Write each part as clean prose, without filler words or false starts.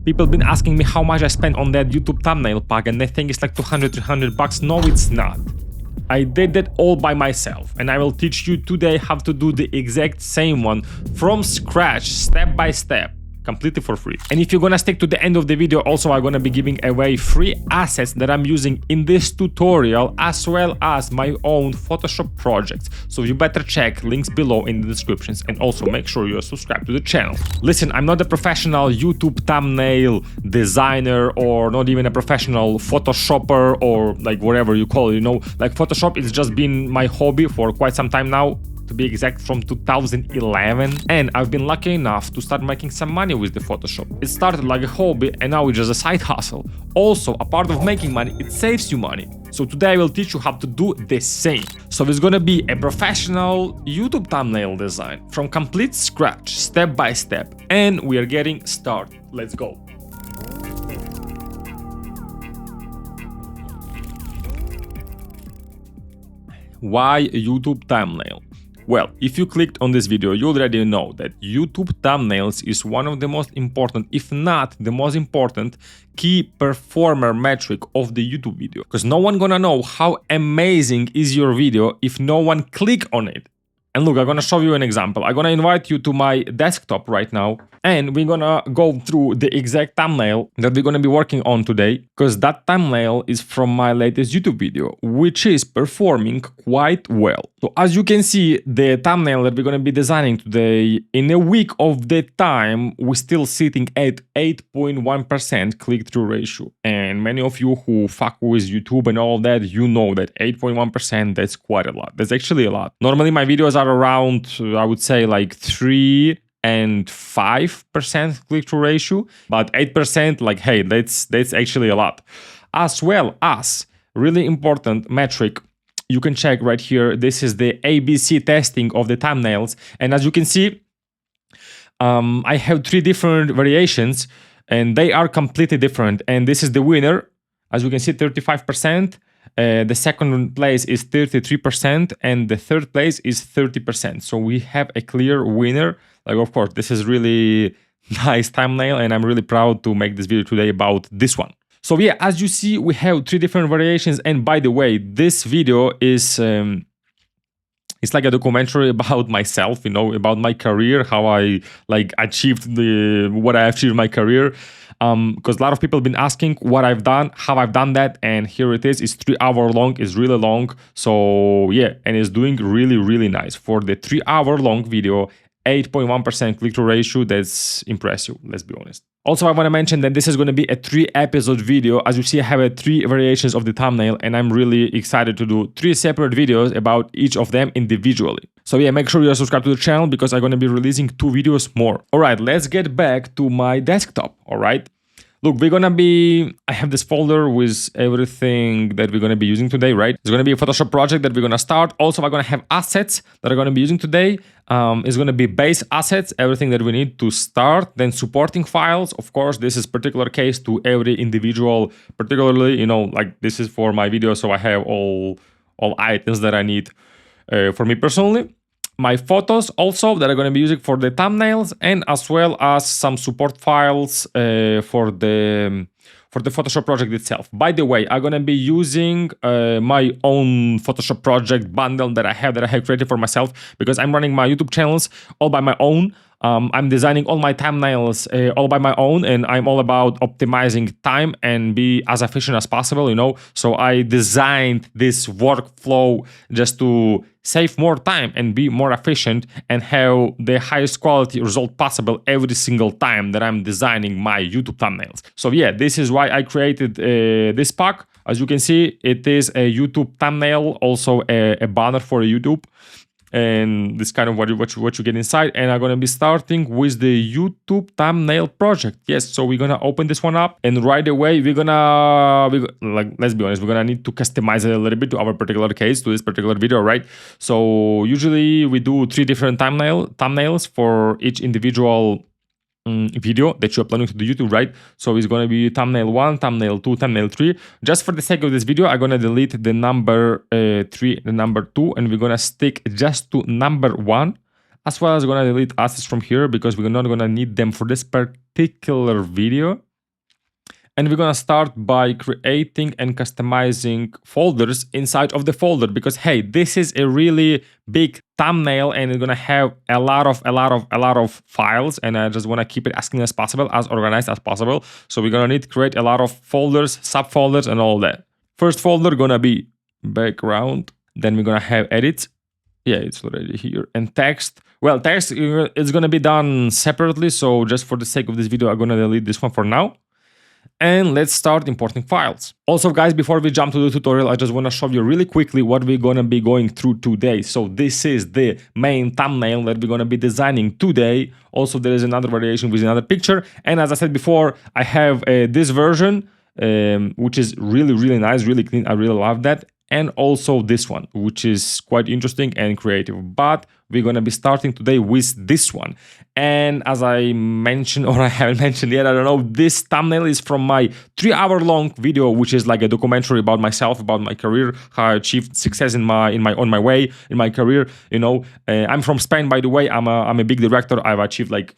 People been asking me how much I spent on that YouTube thumbnail pack, and they think it's like 200-300 bucks. No, it's not. I did that all by myself, and I will teach you today how to do the exact same one from scratch, step by step, completely for free. And if you're gonna stick to the end of the video, also I'm gonna be giving away free assets that I'm using in this tutorial, as well as my own Photoshop projects. So you better check links below in the descriptions, and also make sure you're subscribed to the channel. Listen, I'm not a professional YouTube thumbnail designer, or not even a professional Photoshopper, or like whatever you call it, you know, like Photoshop is just been my hobby for quite some time now. To be exact, from 2011, and I've been lucky enough to start making some money with the Photoshop. It started like a hobby, and now it's just a side hustle. Also, a part of making money, it saves you money. So today I will teach you how to do the same. So it's gonna be a professional YouTube thumbnail design from complete scratch, step by step, and we are getting started. Let's go. Why YouTube thumbnail? Well, if you clicked on this video, you already know that YouTube thumbnails is one of the most important, if not the most important, key performer metric of the YouTube video. Because no one gonna know how amazing is your video if no one click on it. And look, I'm gonna show you an example. I'm gonna invite you to my desktop right now, and we're gonna go through the exact thumbnail that we're gonna be working on today, because that thumbnail is from my latest YouTube video, which is performing quite well. So as you can see, the thumbnail that we're gonna be designing today, in a week of the time, we're still sitting at 8.1% click-through ratio. And many of you who fuck with YouTube and all of that, you know that 8.1%, that's quite a lot. That's actually a lot. Normally my videos are around, I would say, like 3 and 5% click-through ratio, but 8%, like, hey, that's actually a lot. As well as really important metric, you can check right here. This is the ABC testing of the thumbnails, and as you can see, I have 3 different variations, and they are completely different. And this is the winner, as you can see, 35%. The second place is 33%, and the third place is 30%. So we have a clear winner. Like, of course, this is really nice thumbnail, and I'm really proud to make this video today about this one. So yeah, as you see, we have 3 different variations. And by the way, this video is it's like a documentary about myself, you know, about my career, how I like achieved what I achieved in my career. Because a lot of people have been asking what I've done, how I've done that, and here it is. It's 3 hours long. It's really long. So yeah, and it's doing really, really nice for the 3 hour long video. 8.1% click-through ratio. That's impressive, let's be honest. Also, I want to mention that this is going to be a 3-episode video. As you see, I have 3 variations of the thumbnail, and I'm really excited to do 3 separate videos about each of them individually. So yeah, make sure you're subscribed to the channel, because I'm going to be releasing 2 videos more. All right, let's get back to my desktop. All right. Look, I have this folder with everything that we're going to be using today, right? It's going to be a Photoshop project that we're going to start. Also, I'm going to have assets that I'm going to be using today. It's going to be base assets, everything that we need to start. Then supporting files. Of course, this is particular case to every individual, particularly, you know, like this is for my video. So I have all items that I need for me personally. My photos also that I'm going to be using for the thumbnails, and as well as some support files for the Photoshop project itself. By the way, I'm going to be using my own Photoshop project bundle that I have created for myself, because I'm running my YouTube channels all by my own. I'm designing all my thumbnails all by my own, and I'm all about optimizing time and be as efficient as possible, you know. So I designed this workflow just to save more time and be more efficient and have the highest quality result possible every single time that I'm designing my YouTube thumbnails. So yeah, this is why I created this pack. As you can see, it is a YouTube thumbnail, also a banner for YouTube. And this kind of what you get inside. And I'm going to be starting with the YouTube thumbnail project. Yes, so we're going to open this one up, and right away we're like, let's be honest, we're going to need to customize it a little bit to our particular case, to this particular video, right? So usually we do 3 different thumbnails for each individual video that you're planning to do YouTube, right? So it's going to be thumbnail 1, thumbnail 2, thumbnail 3. Just for the sake of this video, I'm going to delete the number 3, the number 2, and we're going to stick just to number 1, as well as going to delete assets from here, because we're not going to need them for this particular video. And we're gonna start by creating and customizing folders inside of the folder, because hey, this is a really big thumbnail and it's gonna have a lot of files, and I just wanna keep it as clean as possible, as organized as possible. So we're gonna need to create a lot of folders, subfolders, and all that. First folder gonna be background. Then we're gonna have edits. Yeah, it's already here. And text. Well, text is gonna be done separately. So just for the sake of this video, I'm gonna delete this one for now. And let's start importing files. Also, guys, before we jump to the tutorial, I just want to show you really quickly what we're going to be going through today. So this is the main thumbnail that we're going to be designing today. Also, there is another variation with another picture. And as I said before, I have this version, which is really nice, really clean. I really love that. And also this one, which is quite interesting and creative. But we're going to be starting today with this one. And as I mentioned, or I haven't mentioned yet, I don't know, this thumbnail is from my 3-hour-long video, which is like a documentary about myself, about my career, how I achieved success on my way in my career. You know, I'm from Spain, by the way. I'm a big director. I've achieved like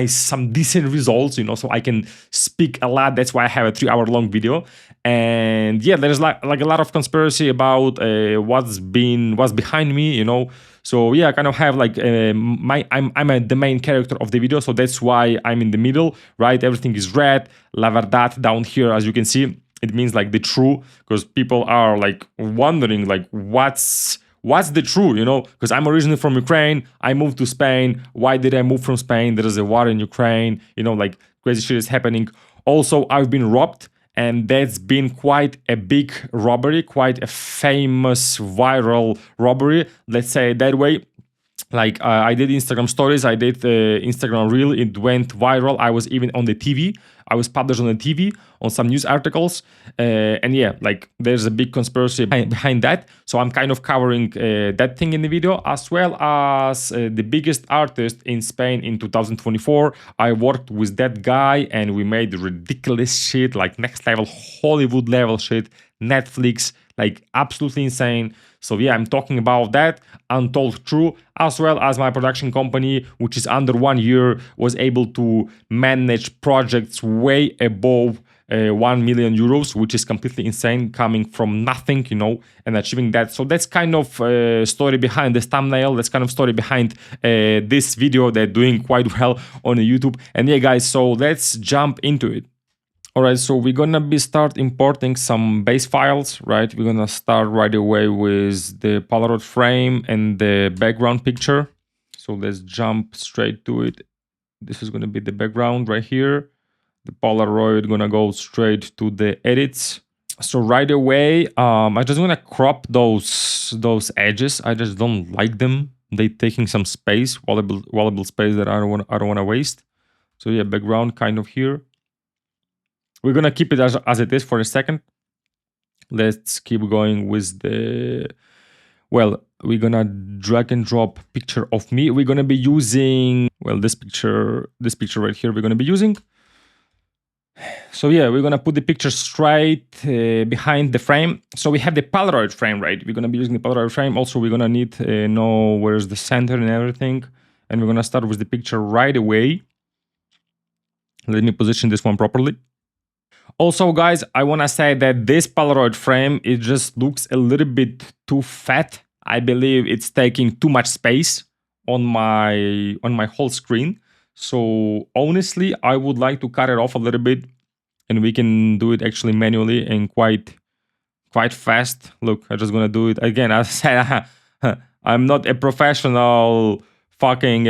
some decent results, you know, so I can speak a lot. That's why I have a 3-hour-long video. And yeah, there's like a lot of conspiracy about what's behind me, you know. So yeah, I kind of have like I'm the main character of the video, so that's why I'm in the middle, right? Everything is red. La verdad down here, as you can see, it means like the true, because people are like wondering like what's the true, you know, because I'm originally from Ukraine. I moved to Spain. Why did I move from Spain? There is a war in Ukraine, you know, like crazy shit is happening. Also, I've been robbed, and that's been quite a big robbery, quite a famous viral robbery, let's say it that way. Like I did Instagram stories, I did Instagram reel, it went viral. I was even on the TV. I was published on the TV on some news articles, and yeah, like there's a big conspiracy behind that. So I'm kind of covering that thing in the video, as well as the biggest artist in Spain in 2024. I worked with that guy, and we made ridiculous shit, like next level Hollywood level shit, Netflix, like absolutely insane. So yeah, I'm talking about that untold true, as well as my production company, which is under 1 year, was able to manage projects way above 1 million euros, which is completely insane, coming from nothing, you know, and achieving that. So that's kind of story behind this thumbnail. That's kind of story behind this video. They're doing quite well on YouTube. And yeah, guys, so let's jump into it. All right, so we're gonna start importing some base files, right? We're gonna start right away with the Polaroid frame and the background picture. So let's jump straight to it. This is gonna be the background right here. The Polaroid gonna go straight to the edits. So right away, I just wanna crop those edges. I just don't like them. They taking some space, valuable space that I don't wanna waste. So yeah, background kind of here. We're gonna keep it as it is for a second. Let's keep going with the, well, we're gonna drag and drop picture of me. We're gonna be using, well, this picture right here we're gonna be using. So yeah, we're gonna put the picture straight behind the frame. So we have the Polaroid frame, right? We're gonna be using the Polaroid frame. Also, we're gonna need know where's the center and everything. And we're gonna start with the picture right away. Let me position this one properly. Also, guys, I want to say that this Polaroid frame, it just looks a little bit too fat. I believe it's taking too much space on my whole screen. So honestly, I would like to cut it off a little bit, and we can do it actually manually and quite fast. Look, I'm just gonna do it again. As I said, I'm not a professional fucking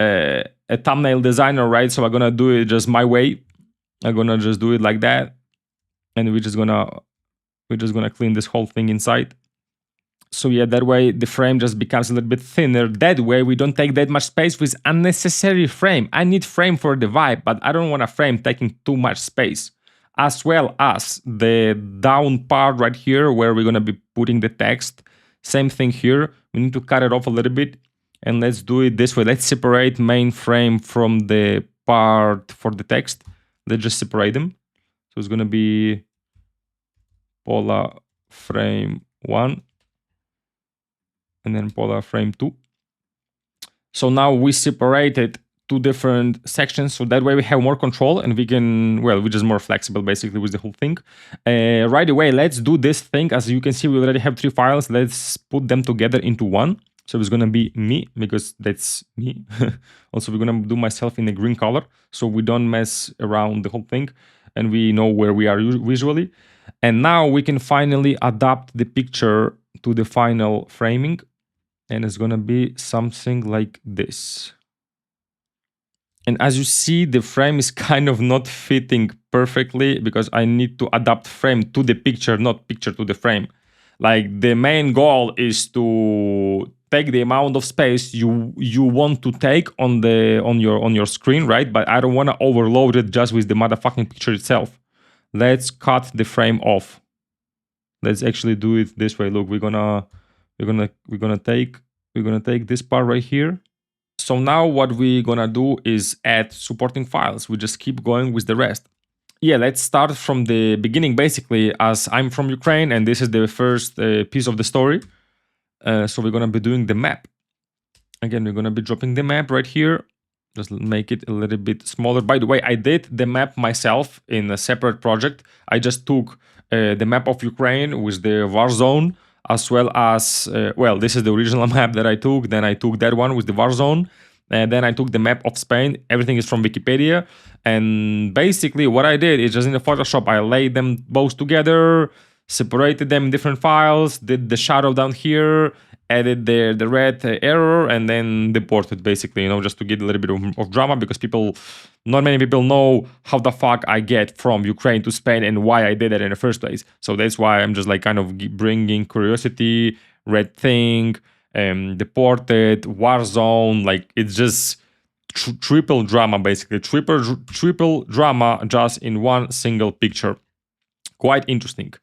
a thumbnail designer, right? So I'm gonna do it just my way. I'm gonna just do it like that, and we're just gonna clean this whole thing inside. So yeah, that way the frame just becomes a little bit thinner. That way we don't take that much space with unnecessary frame. I need frame for the vibe, but I don't want a frame taking too much space. As well as the down part right here where we're gonna be putting the text. Same thing here. We need to cut it off a little bit, and let's do it this way. Let's separate main frame from the part for the text. Let's just separate them. So it's gonna be Pola frame 1 and then Pola frame 2. So now we separated two different sections, so that way we have more control and we can, well, we're just more flexible basically with the whole thing. Right away, let's do this thing. As you can see, we already have 3 files. Let's put them together into one. So it's gonna be me, because that's me. Also, we're gonna do myself in a green color, so we don't mess around the whole thing and we know where we are visually. And now we can finally adapt the picture to the final framing, and it's gonna be something like this. And as you see, the frame is kind of not fitting perfectly because I need to adapt frame to the picture, not picture to the frame. Like, the main goal is to take the amount of space you want to take on your screen, right? But I don't want to overload it just with the motherfucking picture itself. Let's cut the frame off. Let's actually do it this way. Look, we're gonna take this part right here. So now what we're gonna do is add supporting files. We just keep going with the rest. Yeah, let's start from the beginning, basically, as I'm from Ukraine and this is the first piece of the story. So we're gonna be doing the map. Again, we're gonna be dropping the map right here. Just make it a little bit smaller. By the way, I did the map myself in a separate project. I just took the map of Ukraine with the war zone, as well as, well, this is the original map that I took. Then I took that one with the war zone. And then I took the map of Spain. Everything is from Wikipedia. And basically what I did is just in the Photoshop, I laid them both together, separated them in different files, did the shadow down here, added the red error, and then deported, basically, just to get a little bit of drama, because not many people know how the fuck I get from Ukraine to Spain and why I did it in the first place. So that's why I'm just like kind of bringing curiosity, red thing, deported, war zone. Like, it's just triple drama, basically, triple drama just in one single picture. Quite interesting.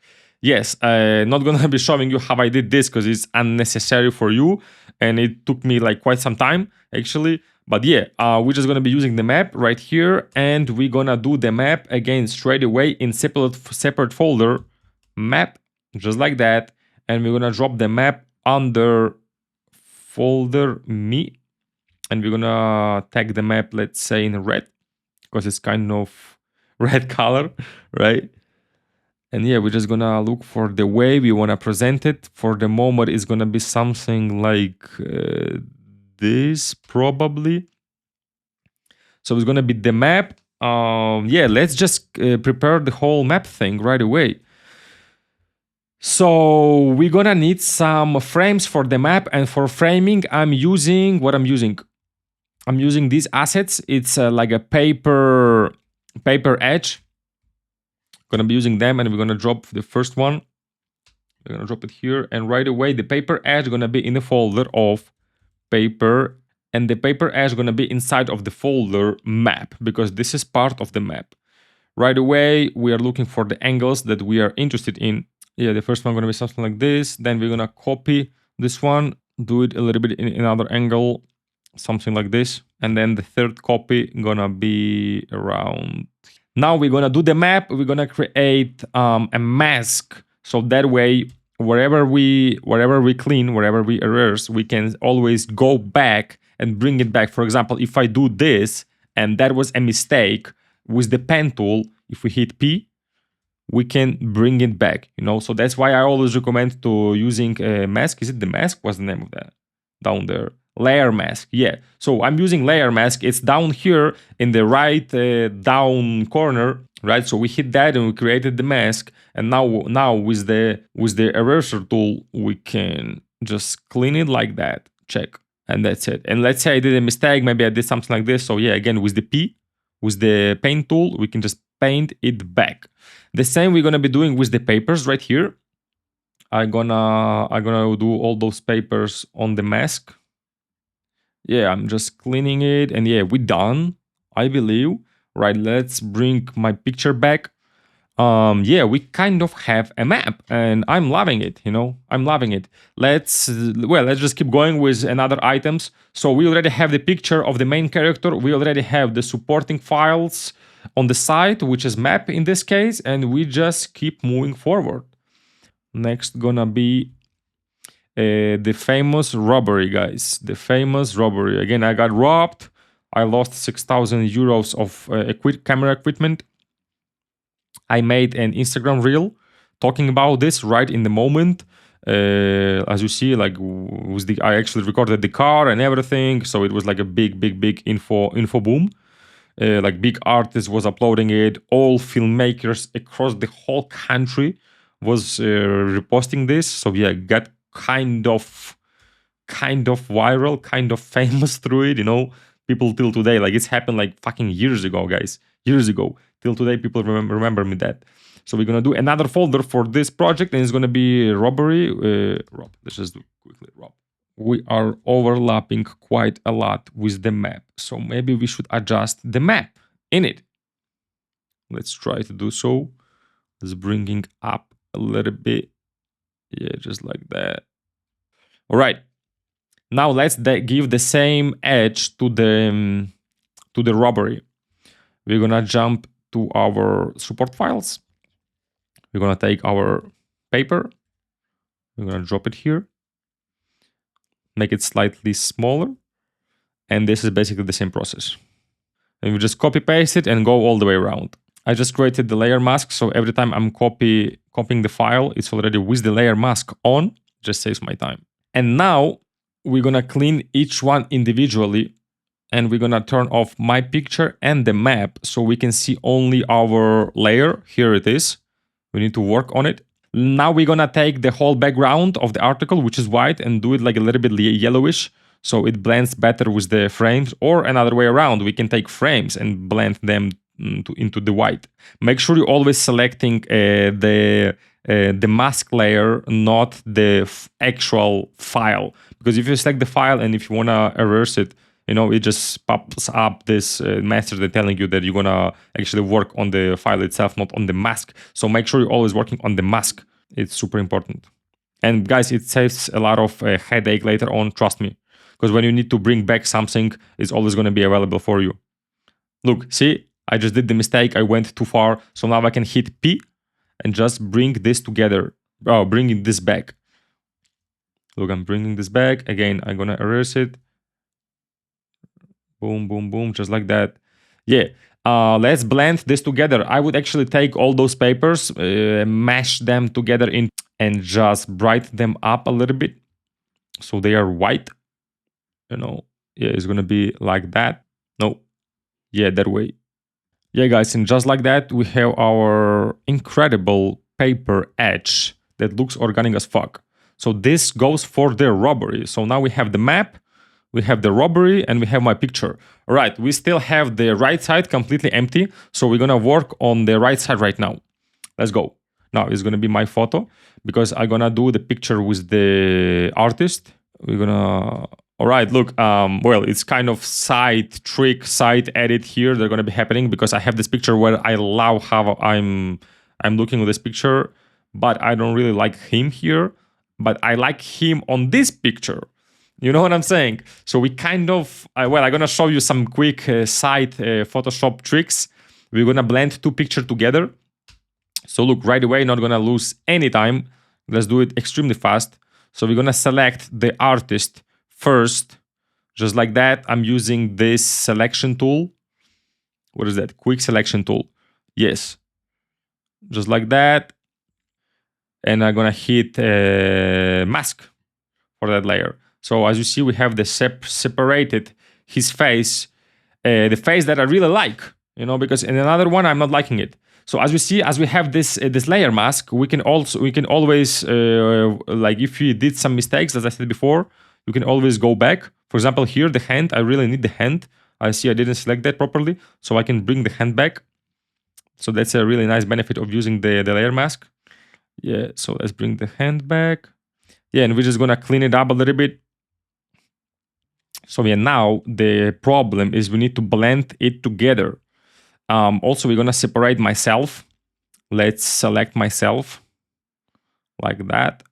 Yes, not gonna be showing you how I did this because it's unnecessary for you, and it took me like quite some time actually. But yeah, we're just gonna be using the map right here, and we're gonna do the map again straight away in separate folder, map, just like that, and we're gonna drop the map under folder me, and we're gonna tag the map, let's say, in red because it's kind of red color, right? And yeah, we're just gonna look for the way we wanna present it. For the moment, it's gonna be something like this, probably. So it's gonna be the map. Yeah, let's just prepare the whole map thing right away. So we're gonna need some frames for the map, and for framing, I'm using these assets. It's like a paper edge. Gonna be using them, and we're gonna drop the first one. We're gonna drop it here, and right away the paper edge gonna be in the folder of paper, and the paper edge gonna be inside of the folder map, because this is part of the map. Right away we are looking for the angles that we are interested in. Yeah, the first one gonna be something like this. Then we're gonna copy this one, do it a little bit in another angle, something like this, and then the third copy gonna be around. Now we're gonna do the map. We're gonna create a mask, so that way wherever we clean, wherever we erase, we can always go back and bring it back. For example, if I do this and that was a mistake, with the pen tool, if we hit P, we can bring it back, so that's why I always recommend to using a mask. Is it the mask? What's the name of that down there? Layer mask. Yeah, so I'm using layer mask. It's down here in the right down corner, right? So we hit that and we created the mask, and now with the eraser tool we can just clean it like that. Check, and that's it. And let's say I did a mistake, maybe I did something like this. So yeah, again, with the P, with the paint tool, we can just paint it back. The same we're gonna be doing with the papers right here. I'm gonna do all those papers on the mask. Yeah, I'm just cleaning it, and yeah, we're done, I believe. Right, let's bring my picture back. Yeah, we kind of have a map, and I'm loving it, I'm loving it. Let's just keep going with another items. So we already have the picture of the main character. We already have the supporting files on the side, which is map in this case, and we just keep moving forward. Next gonna be the famous robbery, guys. The famous robbery. Again, I got robbed I lost 6,000 euros of camera equipment. I made an Instagram reel talking about this right in the moment. As you see, like I actually recorded the car and everything, so it was like a big info boom. Like big artists was uploading it. All filmmakers across the whole country was reposting this. So yeah, got kind of viral, kind of famous through it. You know, people till today, like it's happened like fucking years ago, guys. Years ago. Till today, people remember me that. So we're gonna do another folder for this project, and it's gonna be robbery. Rob, let's just do quickly. Rob. We are overlapping quite a lot with the map, so maybe we should adjust the map in it. Let's try to do so. Let's bringing up a little bit. Yeah, just like that. All right. Now let's give the same edge to the robbery. We're gonna jump to our support files. We're gonna take our paper. We're gonna drop it here. Make it slightly smaller. And this is basically the same process. And we just copy paste it and go all the way around. I just created the layer mask, so every time I'm copying the file, it's already with the layer mask on. Just saves my time. And now we're gonna clean each one individually, and we're gonna turn off my picture and the map so we can see only our layer. Here it is. We need to work on it. Now we're gonna take the whole background of the article, which is white, and do it like a little bit yellowish so it blends better with the frames, or another way around, we can take frames and blend them into the white. Make sure you're always selecting the mask layer, not the actual file, because if you select the file and if you want to erase it, you know, it just pops up this message that telling you that you're gonna actually work on the file itself, not on the mask. So make sure you're always working on the mask. It's super important. And guys, it saves a lot of headache later on, trust me. Because when you need to bring back something, it's always gonna be available for you. Look, see, I just did the mistake, I went too far. So now I can hit P and just bring this together. Oh, bringing this back. Look, I'm bringing this back. Again, I'm gonna erase it. Boom, boom, boom, just like that. Yeah, let's blend this together. I would actually take all those papers, mash them together and just brighten them up a little bit so they are white. You know, yeah, it's gonna be like that. No, yeah, that way. Yeah, guys, and just like that, we have our incredible paper edge that looks organic as fuck. So this goes for the robbery. So now we have the map, we have the robbery, and we have my picture. All right, we still have the right side completely empty. So we're gonna work on the right side right now. Let's go. Now it's gonna be my photo because I'm gonna do the picture with the artist. We're gonna... All right, look, well, it's kind of side edit here. They're gonna be happening because I have this picture where I love how I'm looking at this picture, but I don't really like him here. But I like him on this picture. You know what I'm saying? So we kind of, well, I'm gonna show you some quick side Photoshop tricks. We're gonna blend two pictures together. So look, right away, not gonna lose any time. Let's do it extremely fast. So we're gonna select the artist first, just like that. I'm using this selection tool. What is that? Quick selection tool. Yes. Just like that. And I'm gonna hit mask for that layer. So as you see, we have the separated his face, the face that I really like, you know, because in another one, I'm not liking it. So as we see, as we have this layer mask, we can always like if we did some mistakes, as I said before, you can always go back. For example, here the hand, I really need the hand. I see I didn't select that properly, so I can bring the hand back. So that's a really nice benefit of using the layer mask. Yeah, so let's bring the hand back. Yeah, and we're just gonna clean it up a little bit. So yeah, now the problem is we need to blend it together. Also, we're gonna separate myself. Let's select myself like that.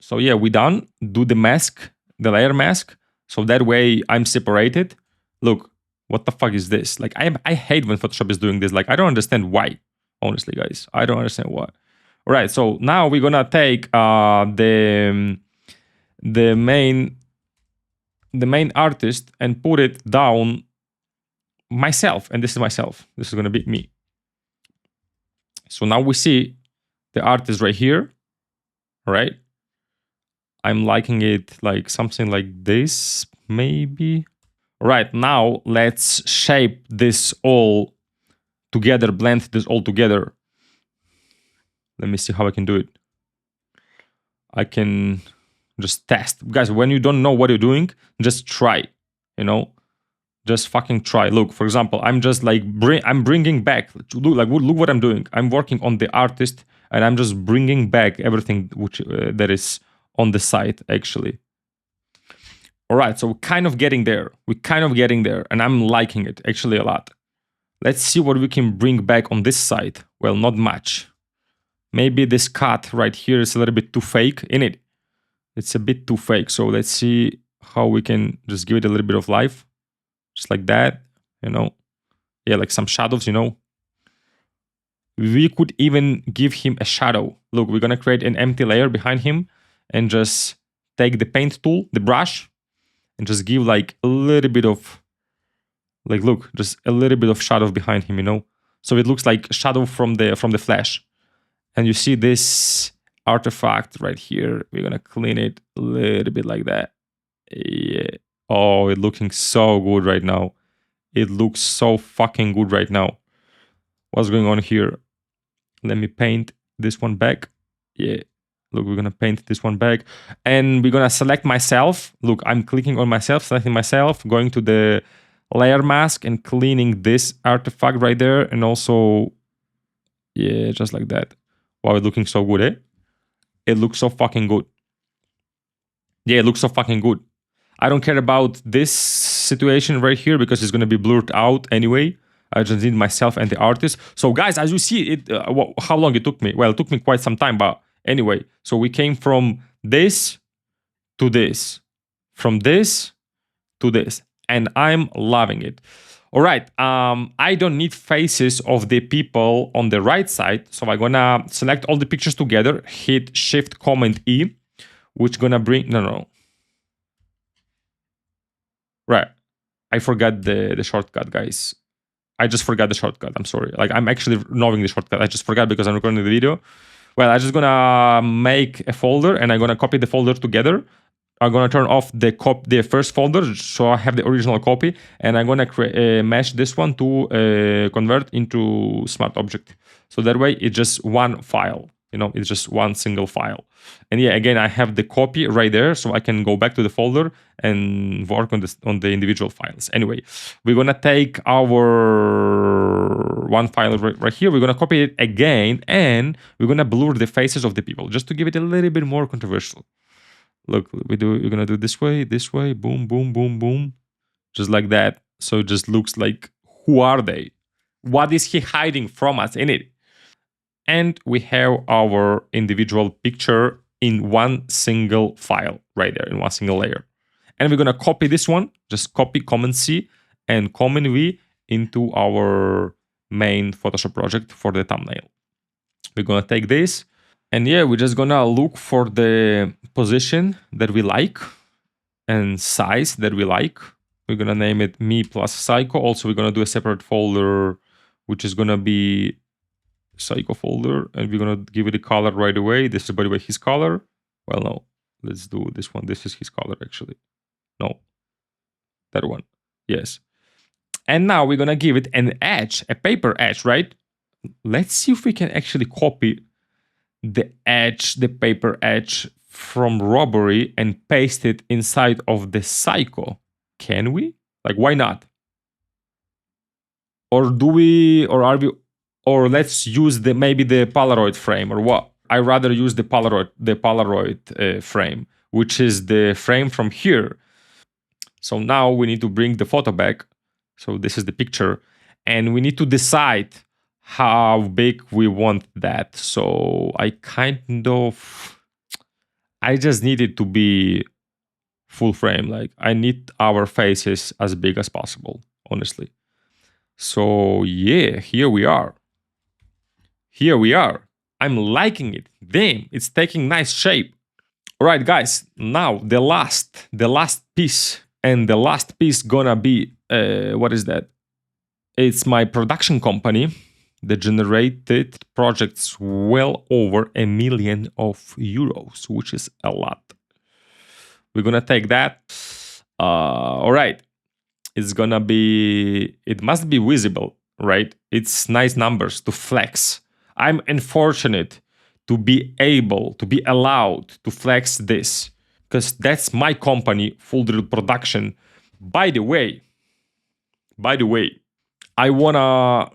So yeah, we're done. Do the mask, the layer mask. So that way I'm separated. Look, what the fuck is this? Like I hate when Photoshop is doing this. Like I don't understand why. Honestly, guys, I don't understand why. All right, so now we're gonna take the main the main artist and put it down myself. And this is myself. This is going to be me. So now we see the artist right here, right? I'm liking it like something like this, maybe. Right, now let's shape this all together, blend this all together. Let me see how I can do it. I can just test. Guys, when you don't know what you're doing, just try, you know? Just fucking try. Look, for example, I'm just like, I'm bringing back, look what I'm doing. I'm working on the artist and I'm just bringing back everything which that is on the site, actually. All right, so we're kind of getting there. We're kind of getting there, and I'm liking it actually a lot. Let's see what we can bring back on this side. Well, not much. Maybe this cut right here is a little bit too fake in it. It's a bit too fake. So let's see how we can just give it a little bit of life. Just like that, you know. Yeah, like some shadows, you know. We could even give him a shadow. Look, we're gonna create an empty layer behind him and just take the paint tool, the brush, and just give like a little bit of, like, look, just a little bit of shadow behind him, you know. So it looks like shadow from the flash. And you see this artifact right here. We're gonna clean it a little bit like that. Yeah. Oh, it's looking so good right now. It looks so fucking good right now. What's going on here? Let me paint this one back. Yeah. Look, we're gonna paint this one back. And we're gonna select myself. Look, I'm clicking on myself, selecting myself, going to the layer mask and cleaning this artifact right there. And also, yeah, just like that. Wow, it's looking so good, eh? It looks so fucking good. Yeah, it looks so fucking good. I don't care about this situation right here because it's gonna be blurred out anyway. I just need myself and the artist. So guys, as you see, it how long it took me? Well, it took me quite some time, but anyway. So we came from this to this, from this to this, and I'm loving it. All right, I don't need faces of the people on the right side, so I'm gonna select all the pictures together, hit Shift Command E, which gonna bring, no. Right, I forgot the shortcut, guys. I just forgot the shortcut. I'm sorry. Like, I'm actually knowing the shortcut. I just forgot because I'm recording the video. Well, I'm just gonna make a folder and I'm gonna copy the folder together. I'm gonna turn off the first folder so I have the original copy, and I'm gonna mesh this one to convert into smart object. So that way it's just one file. You know, it's just one single file. And yeah, again, I have the copy right there, so I can go back to the folder and work on the individual files. Anyway, we're gonna take our one file right here. We're gonna copy it again, and we're gonna blur the faces of the people just to give it a little bit more controversial. Look, we're gonna do this way, boom, boom, boom, boom, just like that. So it just looks like, who are they? What is he hiding from us in it? And we have our individual picture in one single file right there, in one single layer. And we're gonna copy this one, just copy Command C and Command V into our main Photoshop project for the thumbnail. We're gonna take this, and yeah, we're just gonna look for the position that we like and size that we like. We're gonna name it me plus psycho. Also, we're gonna do a separate folder, which is gonna be psycho folder, and we're gonna give it a color right away. This is, by the way, his color. Well, no, let's do this one. This is his color, actually. No, that one. Yes. And now we're gonna give it an edge, a paper edge, right? Let's see if we can actually copy the edge, the paper edge from robbery and paste it inside of the psycho. Can we? Like, why not? Or do we, or are we, or let's use maybe the Polaroid frame, or what? I rather use the Polaroid frame, which is the frame from here. So now we need to bring the photo back. So this is the picture, and we need to decide how big we want that. So I just need it to be full frame. Like, I need our faces as big as possible, honestly. So yeah, here we are. Here we are. I'm liking it. Damn, it's taking nice shape. All right, guys, now the last piece, And the last piece gonna be, what is that? It's my production company that generated projects well over €1 million, which is a lot. We're gonna take that. All right. It's gonna be, it must be visible, right? It's nice numbers to flex. I'm unfortunate to be able, to be allowed to flex this because that's my company, Full Drill Production. By the way, I wanna,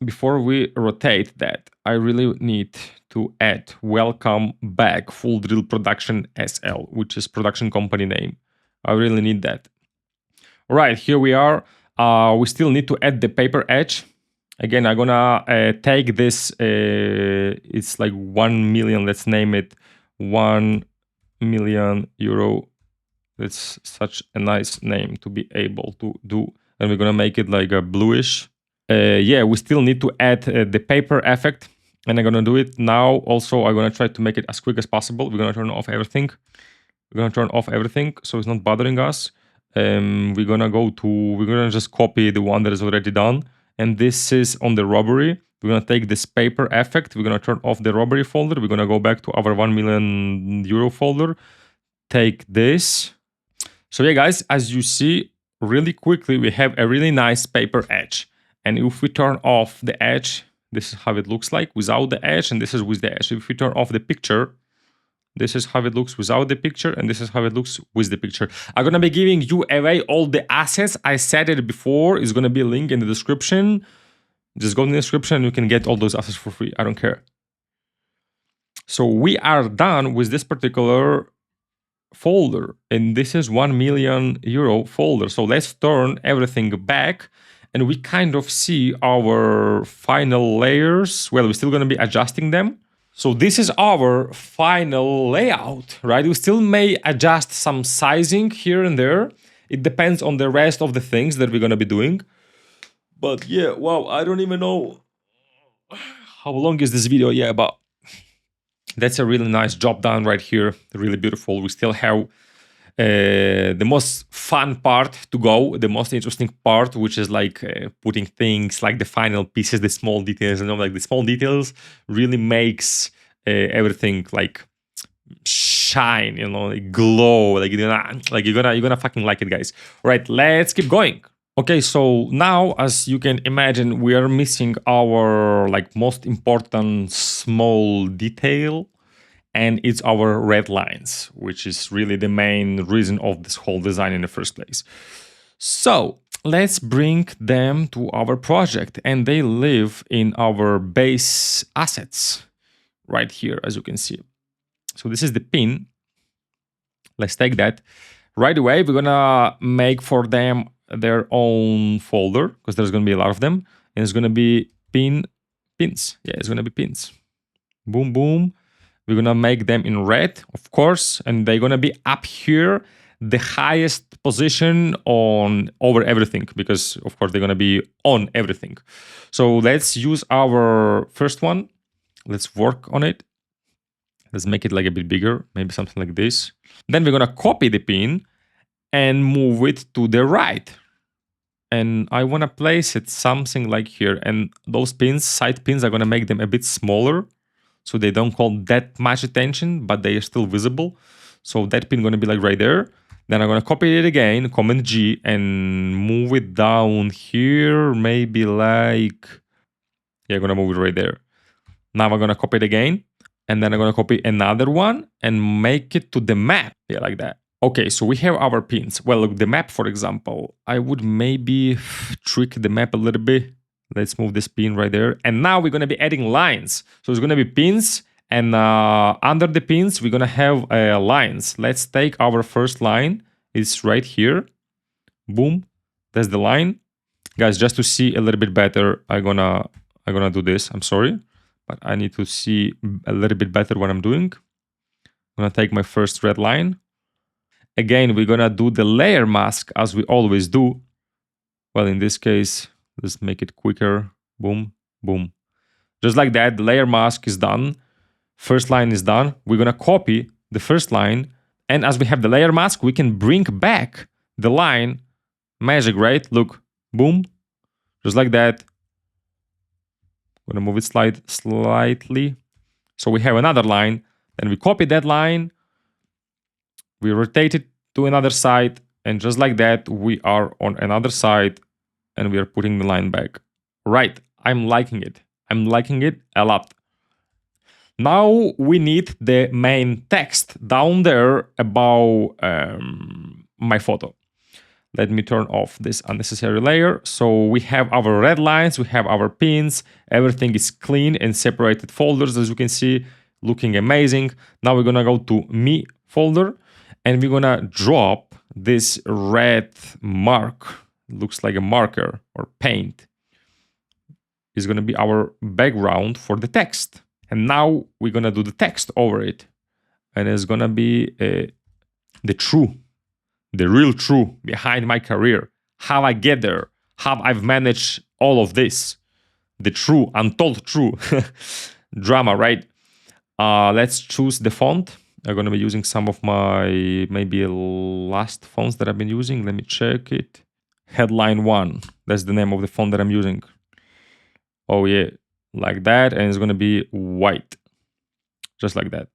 before we rotate that, I really need to add welcome back Full Drill Production SL, which is production company name. I really need that. All right, here we are. We still need to add the paper edge. Again, I'm gonna take this, it's like 1 million, let's name it €1 million. That's such a nice name to be able to do. And we're gonna make it like a bluish. Yeah, we still need to add the paper effect, and I'm gonna do it now. Also, I'm gonna try to make it as quick as possible. We're gonna turn off everything. So it's not bothering us. We're gonna just copy the one that is already done. And this is on the robbery. We're gonna take this paper effect. We're gonna turn off the robbery folder. We're gonna go back to our €1 million folder. Take this. So yeah, guys, as you see, really quickly, we have a really nice paper edge. And if we turn off the edge, this is how it looks like without the edge, and this is with the edge. If we turn off the picture, this is how it looks without the picture, and this is how it looks with the picture. I'm gonna be giving you away all the assets. I said it before. It's gonna be a link in the description. Just go in the description and you can get all those assets for free. I don't care. So we are done with this particular folder, and this is €1 million folder. So let's turn everything back, and we kind of see our final layers. Well, we're still gonna be adjusting them. So this is our final layout, right? We still may adjust some sizing here and there. It depends on the rest of the things that we're gonna be doing. But yeah, wow, I don't even know how long is this video. Yeah, but that's a really nice job done right here. Really beautiful. We still have the most fun part to go, the most interesting part, which is like putting things like the final pieces, the small details, like the small details really makes everything like shine, like glow, like you're gonna fucking like it, guys. All right, let's keep going. Okay, so now, as you can imagine, we are missing our like most important small detail, and it's our red lines, which is really the main reason of this whole design in the first place. So let's bring them to our project, and they live in our base assets right here, as you can see. So this is the pin. Let's take that. Right away, we're gonna make for them their own folder, because there's gonna be a lot of them, and it's gonna be pins. Yeah, it's gonna be pins. Boom, boom. We're gonna make them in red, of course, and they're gonna be up here, the highest position on over everything, because of course they're gonna be on everything. So let's use our first one. Let's work on it. Let's make it like a bit bigger, maybe something like this. Then we're gonna copy the pin and move it to the right. And I wanna place it something like here. And those pins, side pins, are gonna make them a bit smaller, so they don't call that much attention, but they are still visible. So that pin gonna be like right there. Then I'm gonna copy it again, Command G, and move it down here, maybe like, yeah, I'm gonna move it right there. Now I'm gonna copy it again, and then I'm gonna copy another one and make it to the map, yeah, like that. Okay, so we have our pins. Well, look, the map, for example, I would maybe trick the map a little bit. Let's move this pin right there. And now we're gonna be adding lines. So it's gonna be pins, and under the pins, we're gonna have lines. Let's take our first line. It's right here. Boom, that's the line. Guys, just to see a little bit better, I'm gonna do this. I'm sorry, but I need to see a little bit better what I'm doing. I'm gonna take my first red line. Again, we're gonna do the layer mask as we always do. Well, in this case, let's make it quicker. Boom, boom. Just like that, the layer mask is done. First line is done. We're gonna copy the first line And as we have the layer mask, we can bring back the line. Magic, right? Look, boom, just like that. I'm gonna move it slightly. So we have another line. Then we copy that line. We rotate it to another side. And just like that, we are on another side and we are putting the line back. Right, I'm liking it. I'm liking it a lot. Now we need the main text down there about my photo. Let me turn off this unnecessary layer. So we have our red lines, we have our pins, everything is clean and separated folders, as you can see, looking amazing. Now we're gonna go to me folder and we're gonna drop this red mark. Looks like a marker or paint. Is gonna be our background for the text. And now we're gonna do the text over it. And it's gonna be the real truth behind my career, how I get there, how I've managed all of this, the true, untold true drama, right? Let's choose the font. I'm gonna be using some of my maybe last fonts that I've been using. Let me check it. Headline 1, that's the name of the font that I'm using. Oh yeah, like that, and it's gonna be white, just like that.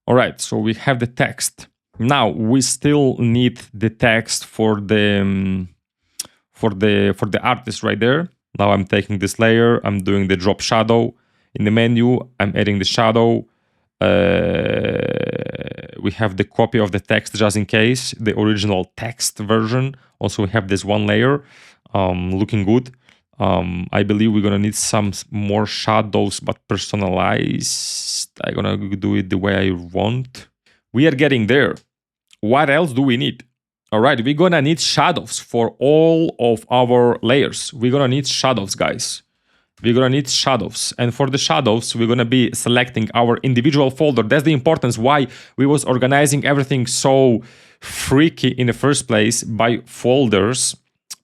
All right, so we have the text. Now we still need the text for the artist right there. Now I'm taking this layer, I'm doing the drop shadow. In the menu, I'm adding the shadow. We have the copy of the text just in case, the original text version. Also, we have this one layer, looking good. I believe we're gonna need some more shadows, but personalized. I'm gonna do it the way I want. We are getting there. What else do we need? All right, we're gonna need shadows for all of our layers. We're gonna need shadows, guys. We're gonna need shadows. And for the shadows, we're gonna be selecting our individual folder. That's the importance why we was organizing everything so freaky in the first place by folders,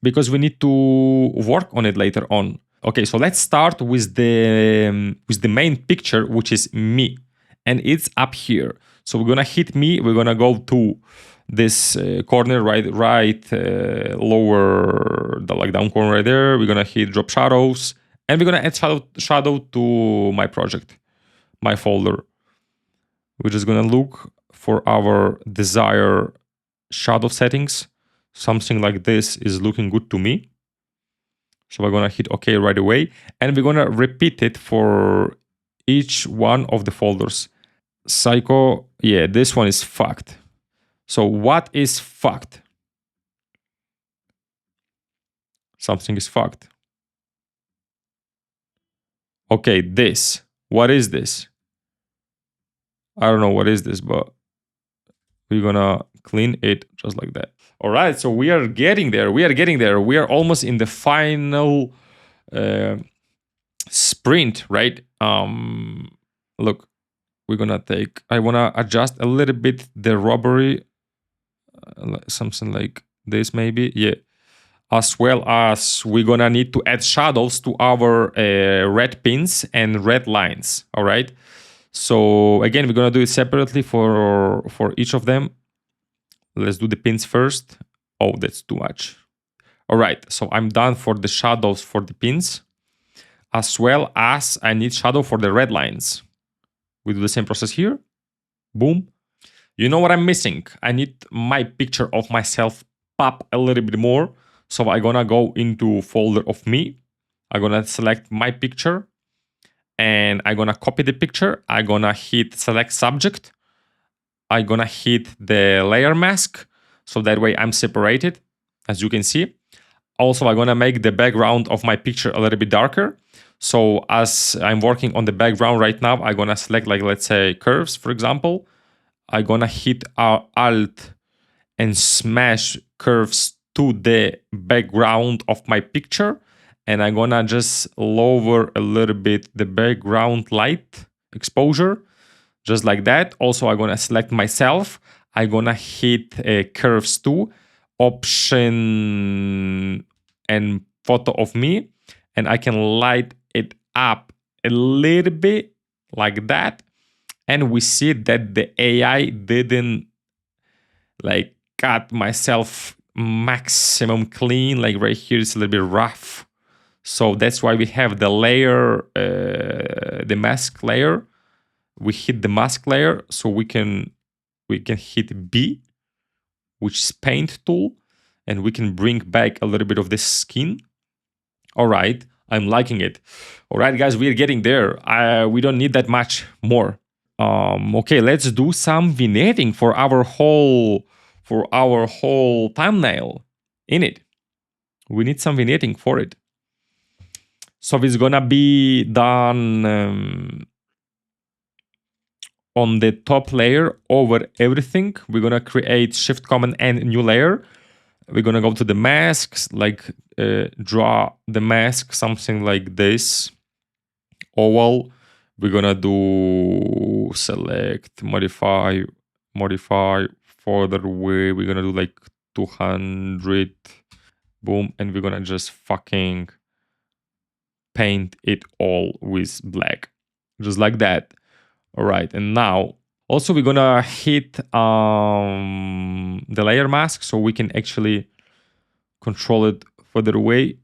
because we need to work on it later on. Okay, so let's start with the main picture, which is me. And it's up here. So we're gonna hit me, we're gonna go to this corner, right lower, the like down corner right there. We're gonna hit drop shadows, and we're gonna add shadow to my project, my folder. We're just gonna look for our desired shadow settings. Something like this is looking good to me. So we're gonna hit OK right away, and we're gonna repeat it for each one of the folders. Psycho, yeah, this one is fucked. So what is fucked? Something is fucked. Okay, this. What is this? I don't know what is this, but we're gonna clean it just like that. All right, so we are getting there. We are getting there. We are almost in the final sprint, right? Look, we're gonna take. I wanna adjust a little bit the robbery, something like this, maybe. Yeah. As well as we're gonna need to add shadows to our red pins and red lines. All right. So again, we're gonna do it separately for each of them. Let's do the pins first. Oh, that's too much. All right. So I'm done for the shadows for the pins, as well as I need shadow for the red lines. We do the same process here. Boom. You know what I'm missing? I need my picture of myself pop a little bit more. So I'm gonna go into folder of me. I'm gonna select my picture and I'm gonna copy the picture. I'm gonna hit select subject. I'm gonna hit the layer mask. So that way I'm separated, as you can see. Also, I'm gonna make the background of my picture a little bit darker. So as I'm working on the background right now, I'm gonna select, like, let's say curves, for example. I'm gonna hit Alt and smash curves to the background of my picture. And I'm gonna just lower a little bit the background light exposure, just like that. Also, I'm gonna select myself. I'm gonna hit curves too, option and photo of me. And I can light it up a little bit like that. And we see that the AI didn't like cut myself maximum clean. Like right here, it's a little bit rough. So that's why we have the layer, the mask layer. We hit the mask layer, so we can hit B, which is paint tool, and we can bring back a little bit of this skin. All right, I'm liking it. All right, guys, we're getting there. We don't need that much more. Okay, let's do some vignetting for our whole thumbnail in it. We need some vignetting for it. So it's gonna be done on the top layer over everything. We're gonna create Shift Command and new layer. We're gonna go to the masks, like draw the mask something like this, oval. We're gonna do select, modify further away. We're gonna do like 200, boom, and we're gonna just fucking paint it all with black, just like that. All right, and now also we're gonna hit the layer mask so we can actually control it further away.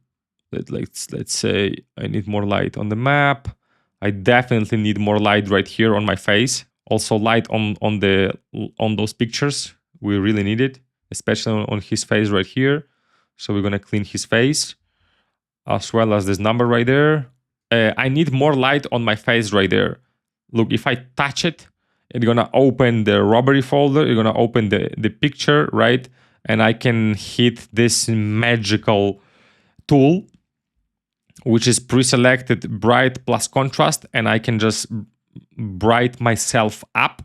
Let's say I need more light on the map. I definitely need more light right here on my face. Also light on those pictures. We really need it, especially on his face right here. So we're gonna clean his face, as well as this number right there. I need more light on my face right there. Look, if I touch it, it's gonna open the robbery folder. It's gonna open the picture, right? And I can hit this magical tool, which is pre-selected bright plus contrast, and I can just bright myself up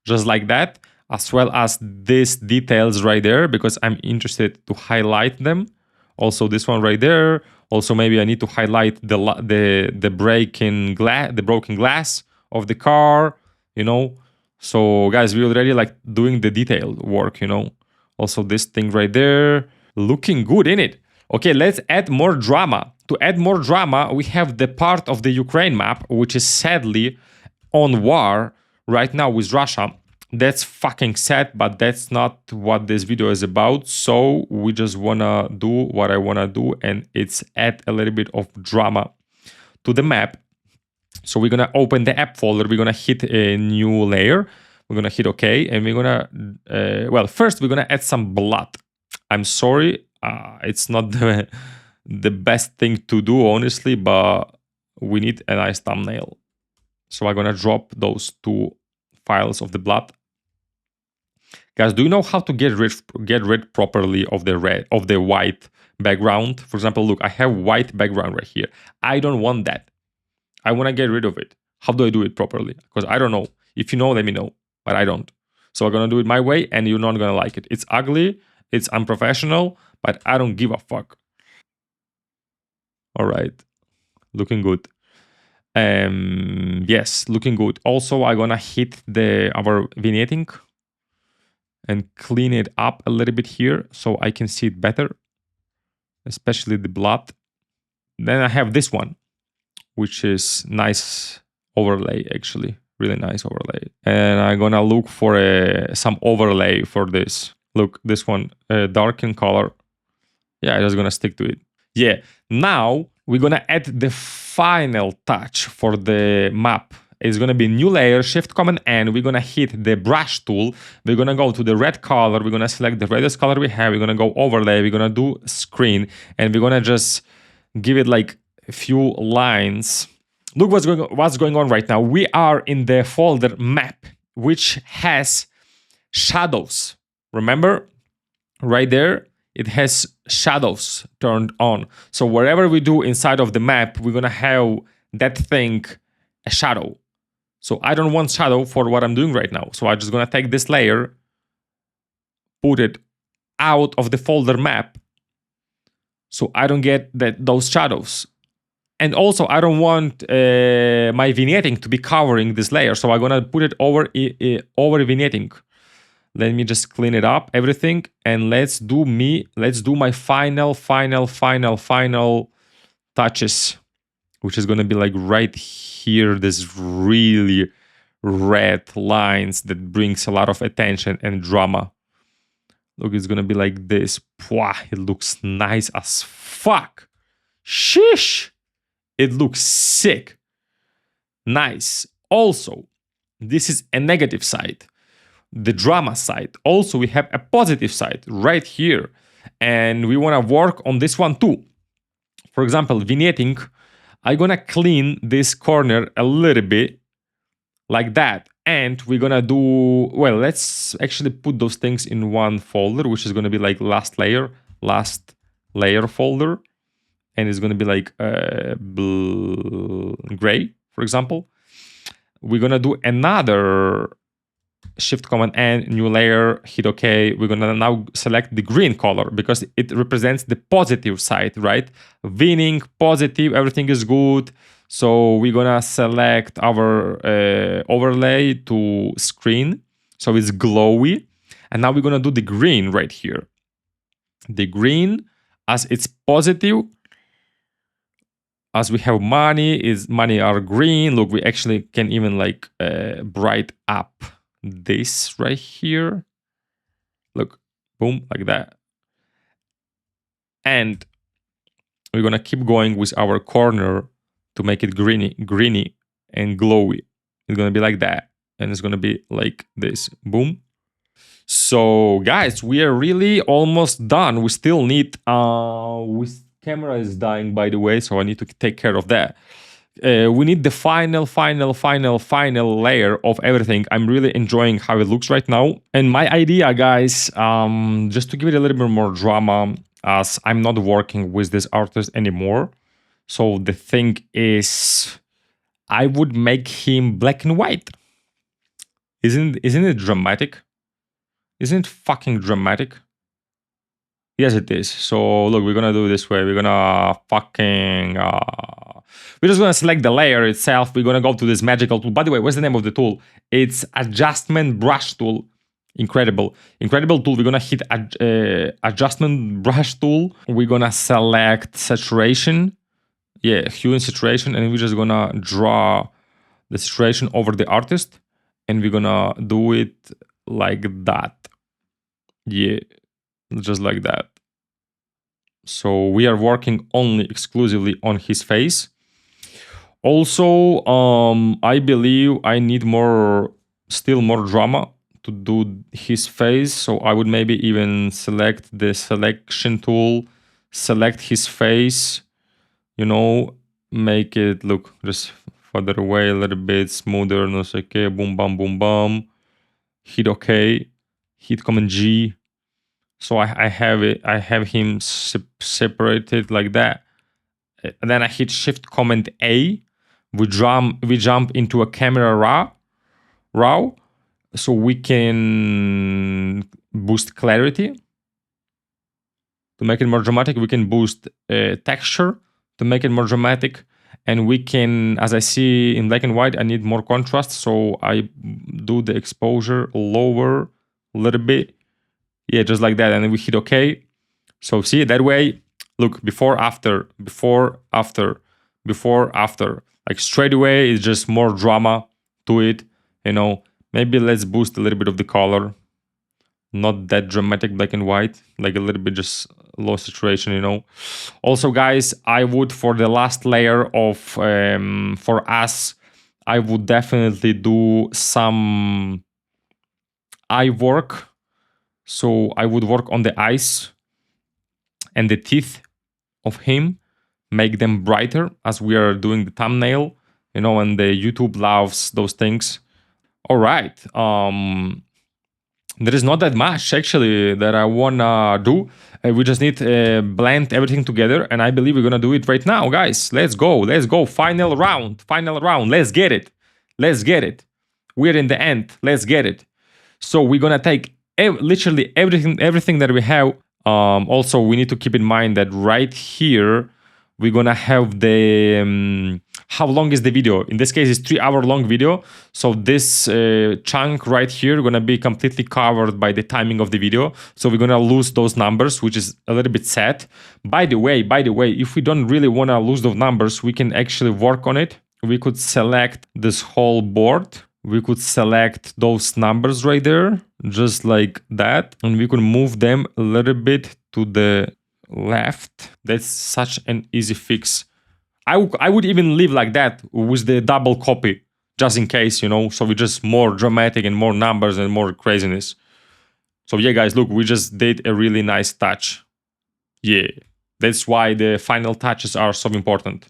just like that, as well as these details right there, because I'm interested to highlight them. Also this one right there. Also maybe I need to highlight the broken glass of the car, you know. So guys, we already like doing the detail work, you know. Also this thing right there, looking good in it. Okay, let's add more drama. To add more drama, we have the part of the Ukraine map, which is sadly on war right now with Russia. That's fucking sad, but that's not what this video is about. So we just wanna do what I wanna do, and it's add a little bit of drama to the map. So we're gonna open the app folder. We're gonna hit a new layer. We're gonna hit OK, and we're gonna well, first we're gonna add some blood. I'm sorry, it's not the best thing to do, honestly, but we need a nice thumbnail. So I'm gonna drop those two files of the blood. Guys, do you know how to get rid properly of the white background? For example, look, I have white background right here. I don't want that. I want to get rid of it. How do I do it properly? Because I don't know. If you know, let me know. But I don't. So I'm gonna do it my way, and you're not gonna like it. It's ugly, it's unprofessional, but I don't give a fuck. All right, looking good. Yes, looking good. Also, I'm gonna hit our vignetting and clean it up a little bit here so I can see it better, especially the blood. Then I have this one, which is nice overlay, actually, really nice overlay. And I'm gonna look for some overlay for this. Look, this one, dark in color. Yeah, I'm just gonna stick to it. Yeah, now we're gonna add the final touch for the map. It's gonna be new layer, Shift Command N. We're gonna hit the brush tool. We're gonna go to the red color. We're gonna select the reddest color we have. We're gonna go overlay. We're gonna do screen, and we're gonna just give it like a few lines. Look what's going on right now. We are in the folder map, which has shadows. Remember, right there, it has shadows turned on. So wherever we do inside of the map, we're gonna have that thing a shadow. So I don't want shadow for what I'm doing right now. So I'm just gonna take this layer, put it out of the folder map, so I don't get those shadows. And also I don't want my vignetting to be covering this layer. So I'm gonna put it over vignetting. Let me just clean it up, everything, and let's do my final touches, which is gonna be like right here, this really red lines that brings a lot of attention and drama. Look, it's gonna be like this. Pwah, it looks nice as fuck. Sheesh. It looks sick. Nice. Also, this is a negative side, the drama side. Also, we have a positive side right here. And we wanna work on this one too. For example, vignetting, I'm gonna clean this corner a little bit like that. And we're gonna do, well, let's actually put those things in one folder, which is gonna be like last layer folder. And it's gonna be like gray, for example. We're gonna do another Shift Command N, new layer, hit OK. We're gonna now select the green color because it represents the positive side, right? Winning, positive, everything is good. So we're gonna select our overlay to screen, so it's glowy. And now we're gonna do the green right here. The green, as it's positive, as we have money are green. Look, we actually can even like bright up this right here. Look, boom, like that. And we're gonna keep going with our corner to make it greeny and glowy. It's gonna be like that. And it's gonna be like this, boom. So guys, we are really almost done. We still need, camera is dying, by the way, so I need to take care of that. We need the final layer of everything. I'm really enjoying how it looks right now. And my idea, guys, just to give it a little bit more drama, as I'm not working with this artist anymore. So the thing is, I would make him black and white. Isn't it dramatic? Isn't it fucking dramatic? Yes, it is. So look, we're gonna do it this way. We're gonna fucking we're just gonna select the layer itself. We're gonna go to this magical tool. By the way, what's the name of the tool? It's adjustment brush tool. Incredible tool. We're gonna hit adjustment brush tool. We're gonna select saturation. Yeah, hue and saturation, and we're just gonna draw the saturation over the artist, and we're gonna do it like that. Yeah, just like that. So we are working only exclusively on his face. Also, I believe I need still more drama to do his face. So I would maybe even select the selection tool, select his face, you know, make it look just further away a little bit, smoother, no sé qué, boom, bam, boom, bam. Hit OK, hit Command G. So I have him separated like that. And then I hit Shift Command A. We jump into a camera raw, so we can boost clarity to make it more dramatic. We can boost texture to make it more dramatic, and we can, as I see in black and white, I need more contrast, so I do the exposure lower a little bit. Yeah, just like that, and then we hit OK. So see, that way, look, before, after, like straight away, it's just more drama to it, you know. Maybe let's boost a little bit of the color. Not that dramatic black and white, like a little bit just low saturation, you know. Also, guys, I would, for the last layer of, for us, I would definitely do some eye work. So I would work on the eyes and the teeth of him, make them brighter as we are doing the thumbnail, you know, and the YouTube loves those things. All right. There is not that much actually that I wanna do. We just need to blend everything together, and I believe we're gonna do it right now, guys. Let's go. Final round. Let's get it. We're in the end. Let's get it. So we're gonna take literally everything that we have. Also, we need to keep in mind that right here we're gonna have the how long is the video. In this case, it's 3-hour long video, so this chunk right here gonna be completely covered by the timing of the video, so we're gonna lose those numbers, which is a little bit sad. By the way, if we don't really want to lose those numbers, we can actually work on it. We could select this whole board we could select those numbers right there, just like that. And we could move them a little bit to the left. That's such an easy fix. I would even leave like that with the double copy, just in case, you know, so we just more dramatic and more numbers and more craziness. So yeah, guys, look, we just did a really nice touch. Yeah, that's why the final touches are so important.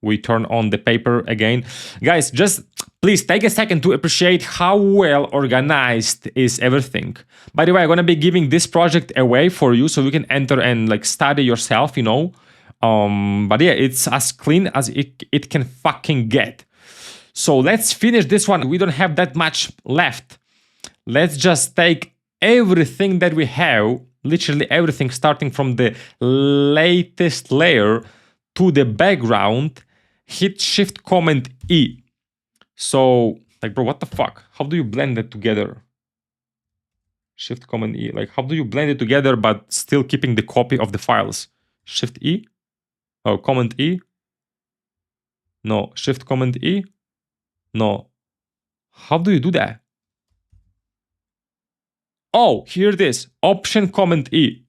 We turn on the paper again. Guys, just please take a second to appreciate how well organized is everything. By the way, I'm gonna be giving this project away for you so you can enter and like study yourself, you know. But yeah, it's as clean as it can fucking get. So let's finish this one. We don't have that much left. Let's just take everything that we have, literally everything, starting from the latest layer to the background, hit Shift Command E. So, like, bro, what the fuck? How do you blend it together? Shift Command E. Like, how do you blend it together but still keeping the copy of the files? Shift E? Oh, Command E? No. Shift Command E? No. How do you do that? Oh, here it is. Option Command E.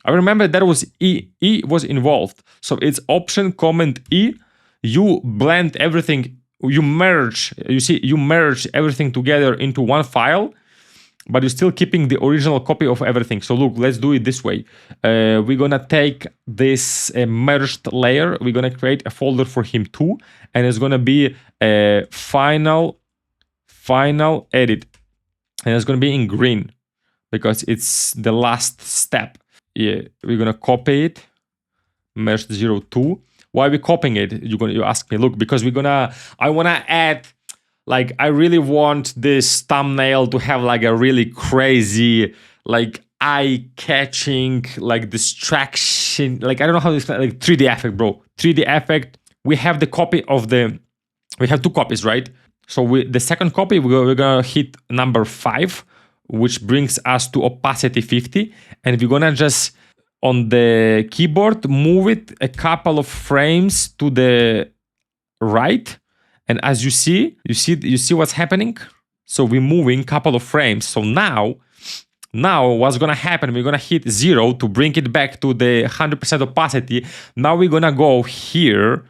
I remember that was E. E was involved. So it's Option Command E. You blend everything. You merge. You see, you merge everything together into one file, but you're still keeping the original copy of everything. So look, let's do it this way. We're gonna take this merged layer. We're gonna create a folder for him too, and it's gonna be a final edit, and it's gonna be in green because it's the last step. Yeah, we're gonna copy it, merge 02. Why are we copying it? You ask me. Look, because I wanna add, like, I really want this thumbnail to have like a really crazy, like eye-catching, like distraction, like I don't know how to explain, like 3D effect, bro. 3D effect. We have the copy of we have two copies, right? So the second copy, we're gonna hit number 5, which brings us to opacity 50, and we're gonna just on the keyboard move it a couple of frames to the right. And as you see what's happening. So we're moving a couple of frames. So now what's gonna happen? We're gonna hit 0 to bring it back to the 100% opacity. Now we're gonna go here,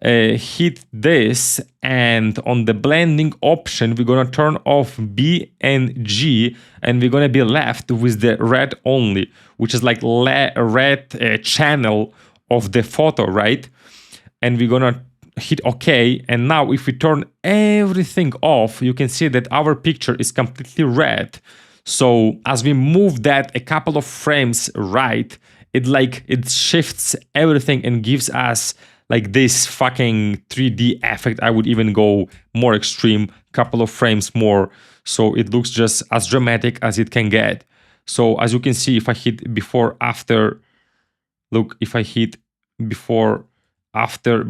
hit this, and on the blending option, we're gonna turn off B and G, and we're gonna be left with the red only, which is like red channel of the photo, right? And we're gonna hit OK. And now if we turn everything off, you can see that our picture is completely red. So as we move that a couple of frames right, it shifts everything and gives us like this fucking 3D effect. I would even go more extreme, couple of frames more. So it looks just as dramatic as it can get. So as you can see, if I hit before, after, look, if I hit before, after,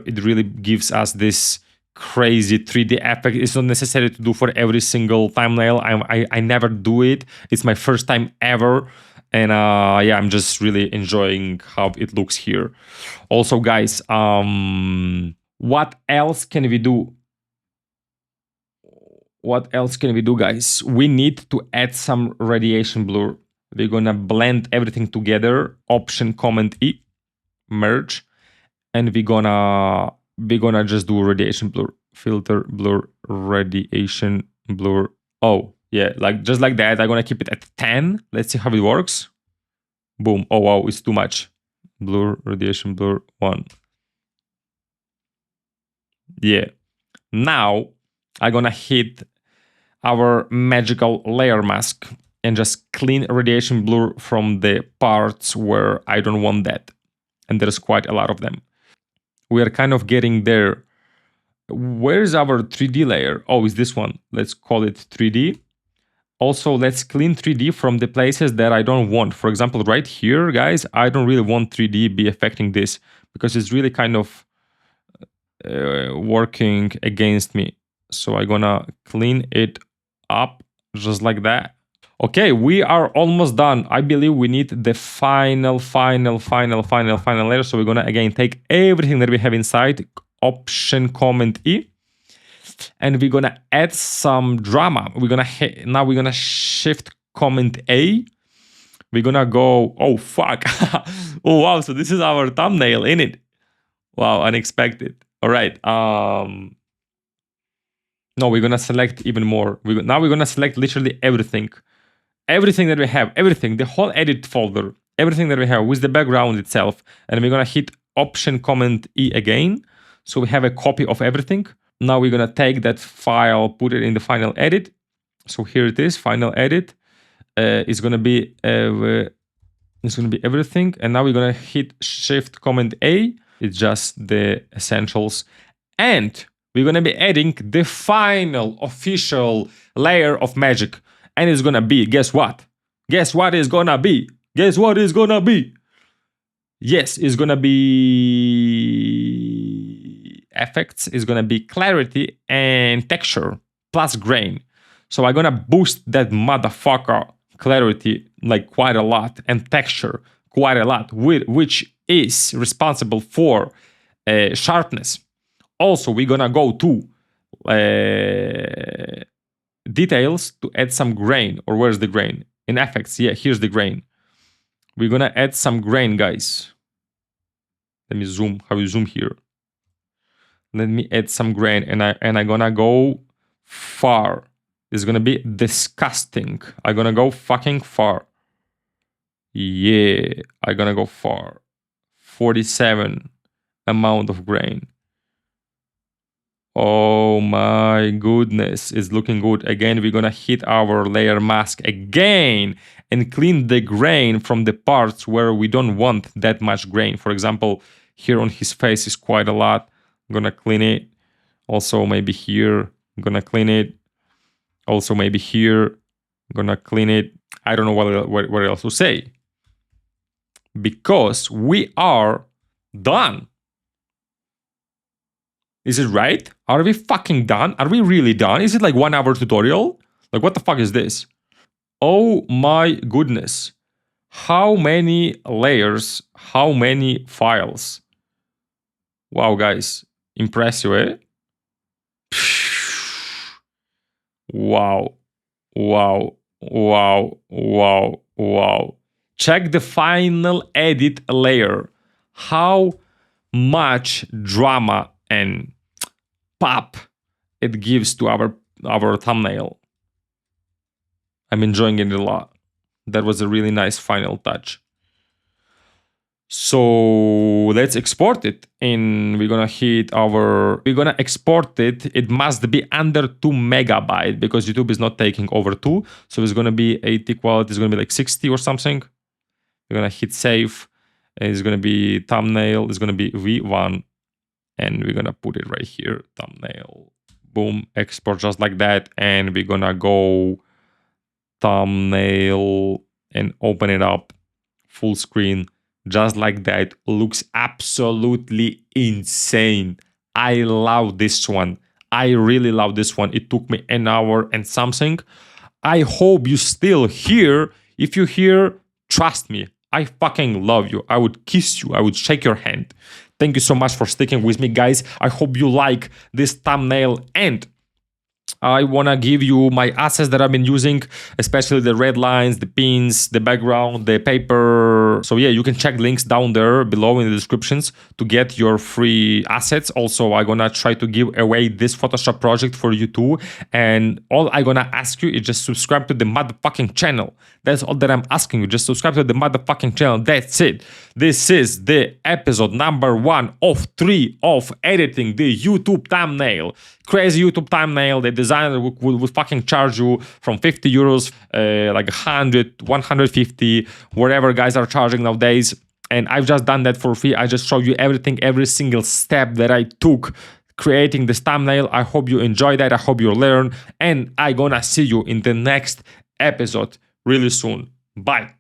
it really gives us this crazy 3D effect. It's not necessary to do for every single thumbnail. I never do it. It's my first time ever. And yeah, I'm just really enjoying how it looks here. Also, guys, what else can we do? What else can we do, guys? We need to add some radiation blur. We're gonna blend everything together. Option Command E, merge, and we're gonna just do radiation blur. Filter, blur, radiation blur. Oh, yeah, like just like that. I'm gonna keep it at 10. Let's see how it works. Boom. Oh wow, it's too much. Blur, radiation blur, 1. Yeah. Now I'm gonna hit our magical layer mask and just clean radiation blur from the parts where I don't want that. And there's quite a lot of them. We are kind of getting there. Where's our 3D layer? Oh, it's this one. Let's call it 3D. Also, let's clean 3D from the places that I don't want. For example, right here, guys, I don't really want 3D be affecting this because it's really kind of working against me. So I'm gonna clean it up just like that. Okay, we are almost done. I believe we need the final layer. So we're gonna again take everything that we have inside, Option Command E, and we're gonna add some drama. Now we're gonna shift Command A. We're gonna go, oh fuck. Oh wow, so this is our thumbnail in it. Wow, unexpected. All right. No, we're gonna select even more. Now we're gonna select literally everything. Everything that we have, everything, the whole edit folder, everything that we have with the background itself. And we're gonna hit Option Command E again. So we have a copy of everything. Now we're gonna take that file, put it in the final edit. So here it is, final edit. It's gonna be everything. And now we're gonna hit Shift Command A. It's just the essentials. And we're gonna be adding the final official layer of magic. And it's gonna be, guess what? Guess what it's gonna be? Guess what it's gonna be? Yes, it's gonna be effects, it's gonna be clarity and texture plus grain. So I'm gonna boost that motherfucker clarity like quite a lot and texture quite a lot, which is responsible for sharpness. Also, we're gonna go to details to add some grain. Or where's the grain? In effects, yeah, here's the grain. We're gonna add some grain, guys. Let me zoom. How you zoom here? Let me add some grain, and I'm gonna go far. It's gonna be disgusting. I'm gonna go fucking far. Yeah, I'm gonna go far. 47 amount of grain. Oh my goodness, it's looking good. Again, we're gonna hit our layer mask again and clean the grain from the parts where we don't want that much grain. For example, here on his face is quite a lot. I'm gonna clean it. Also maybe here, I'm gonna clean it. Also maybe here, I'm gonna clean it. I don't know what else to say. Because we are done. Is it right? Are we fucking done? Are we really done? Is it like 1 hour tutorial? Like what the fuck is this? Oh my goodness. How many layers? How many files? Wow, guys. Impressive, eh? Wow. Wow. Wow. Wow. Wow. Check the final edit layer. How much drama and pop it gives to our thumbnail. I'm enjoying it a lot. That was a really nice final touch. So let's export it, and we're gonna export it. It must be under 2 megabyte because YouTube is not taking over 2. So it's gonna be 80 quality, it's gonna be like 60 or something. We're gonna hit save. It's gonna be thumbnail, it's gonna be V1. And we're gonna put it right here, thumbnail, boom, export just like that. And we're gonna go thumbnail and open it up, full screen, just like that. Looks absolutely insane. I love this one. I really love this one. It took me an hour and something. I hope you still here. If you're here, trust me, I fucking love you. I would kiss you. I would shake your hand. Thank you so much for sticking with me, guys. I hope you like this thumbnail, and I want to give you my assets that I've been using, especially the red lines, the pins, the background, the paper. So yeah, you can check links down there below in the descriptions to get your free assets. Also, I'm going to try to give away this Photoshop project for you too. And all I'm going to ask you is just subscribe to the motherfucking channel. That's all that I'm asking you. Just subscribe to the motherfucking channel. That's it. This is the episode number 1 of 3 of editing the YouTube thumbnail. Crazy YouTube thumbnail. The designer would fucking charge you from 50 euros, like 100, 150, whatever guys are charging nowadays. And I've just done that for free. I just showed you everything, every single step that I took creating this thumbnail. I hope you enjoy that. I hope you learn. And I'm gonna see you in the next episode really soon. Bye.